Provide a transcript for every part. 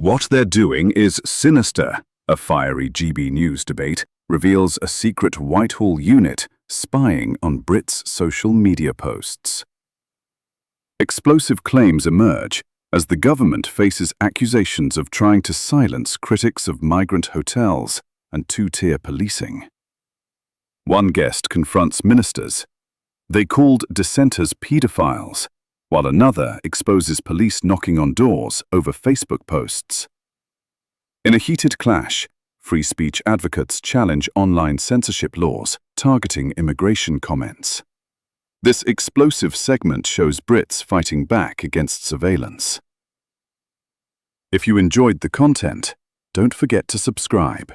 What they're doing is sinister, a fiery GB News debate reveals a secret Whitehall unit spying on Brits' social media posts. Explosive claims emerge as the government faces accusations of trying to silence critics of migrant hotels and two-tier policing. One guest confronts ministers. They called dissenters paedophiles, while another exposes police knocking on doors over Facebook posts. In a heated clash, free speech advocates challenge online censorship laws targeting immigration comments. This explosive segment shows Brits fighting back against surveillance. If you enjoyed the content, don't forget to subscribe.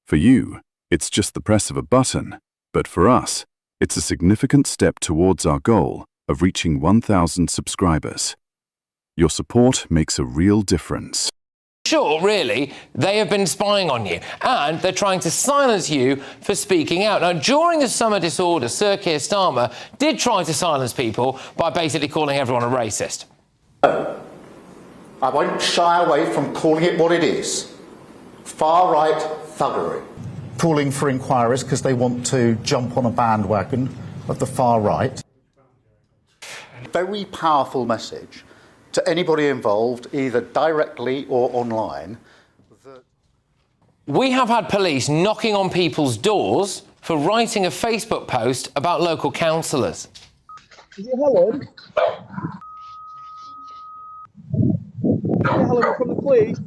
For you, it's just the press of a button, but for us, it's a significant step towards our goal of reaching 1,000 subscribers. Your support makes a real difference. Sure, really, they have been spying on you, and they're trying to silence you for speaking out. Now, during the summer disorder, Sir Keir Starmer did try to silence people by basically calling everyone a racist. I won't shy away from calling it what it is. Far-right thuggery. Calling for inquiries because they want to jump on a bandwagon of the far right. Very powerful message to anybody involved, either directly or online. We have had police knocking on people's doors for writing a Facebook post about local councillors. Is it Helen? Helen from the police.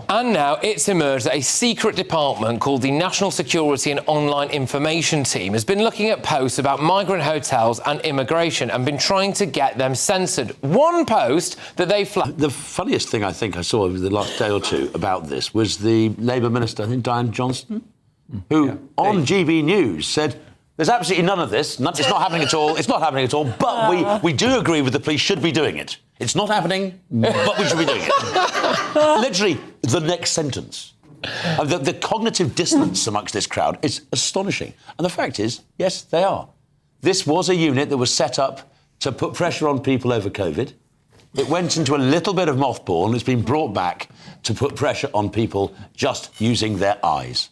And now it's emerged that a secret department called the National Security and Online Information Team has been looking at posts about migrant hotels and immigration and been trying to get them censored. One post that they flagged. The funniest thing I think I saw over the last day or two about this was the Labour Minister, I think Diane Johnston, who on GB News said, there's absolutely none of this. It's not happening at all. It's not happening at all. But we do agree with the police should be doing it. It's not happening, but we should be doing it. Literally, the next sentence. The cognitive dissonance amongst this crowd is astonishing. And the fact is, yes, they are. This was a unit that was set up to put pressure on people over COVID. It went into a little bit of mothball and it's been brought back to put pressure on people just using their eyes.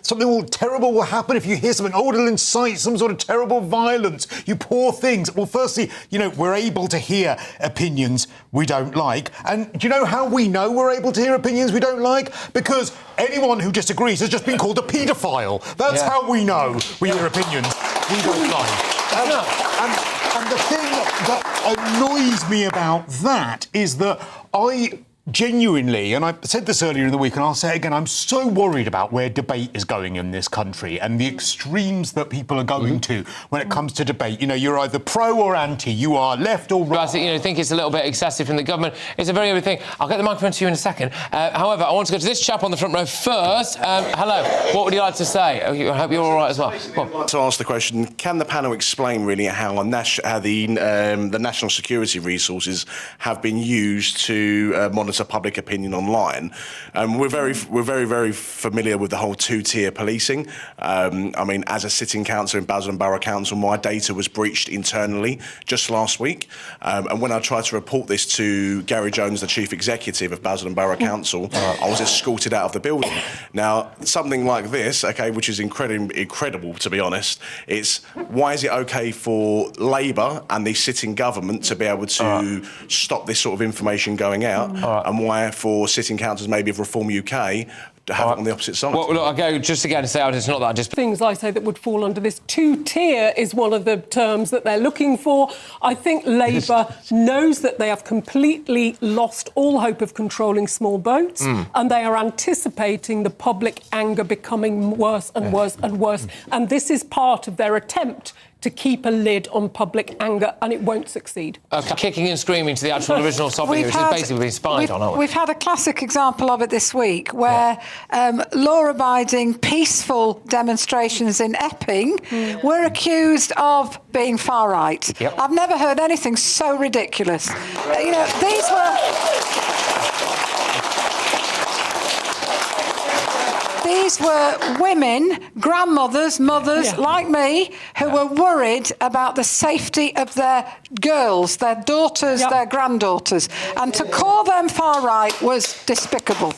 Something all terrible will happen if you hear something. Oh, it'll incite some sort of terrible violence. You poor things. Well, firstly, we're able to hear opinions we don't like. And do you know how we know we're able to hear opinions we don't like? Because anyone who disagrees has just been called a paedophile. That's how we know we hear opinions we don't like. And the thing that annoys me about that is that I genuinely, and I said this earlier in the week and I'll say it again, I'm so worried about where debate is going in this country and the extremes that people are going to when it comes to debate. You're either pro or anti, you are left or right. I think it's a little bit excessive from the government. It's a very good thing. I'll get the microphone to you in a second. However, I want to go to this chap on the front row first. Hello, what would you like to say? I hope you're all right as well. I'd like to ask the question, can the panel explain really how the national security resources have been used to monitor public opinion online? We're very familiar with the whole two-tier policing. As a sitting councillor in Basildon Borough Council, my data was breached internally just last week. And when I tried to report this to Gary Jones, the Chief Executive of Basildon Borough Council, I was escorted out of the building. Now, something like this, which is incredible to be honest, it's why is it okay for Labour and the sitting government to be able to stop this sort of information going out, and why for sitting councillors maybe of Reform UK to have it on the opposite side? Well, look, I'll go just again to say it's not that just... Things I say that would fall under this two-tier is one of the terms that they're looking for. I think Labour knows that they have completely lost all hope of controlling small boats, and they are anticipating the public anger becoming worse and worse and worse. And this is part of their attempt to keep a lid on public anger, and it won't succeed. Kicking and screaming to the actual original topic, which is basically being spied on, aren't we? We've had a classic example of it this week, where law-abiding, peaceful demonstrations in Epping were accused of being far-right. I've never heard anything so ridiculous. These were... These were women, grandmothers, mothers like me, who were worried about the safety of their girls, their daughters, their granddaughters. And to call them far right was despicable.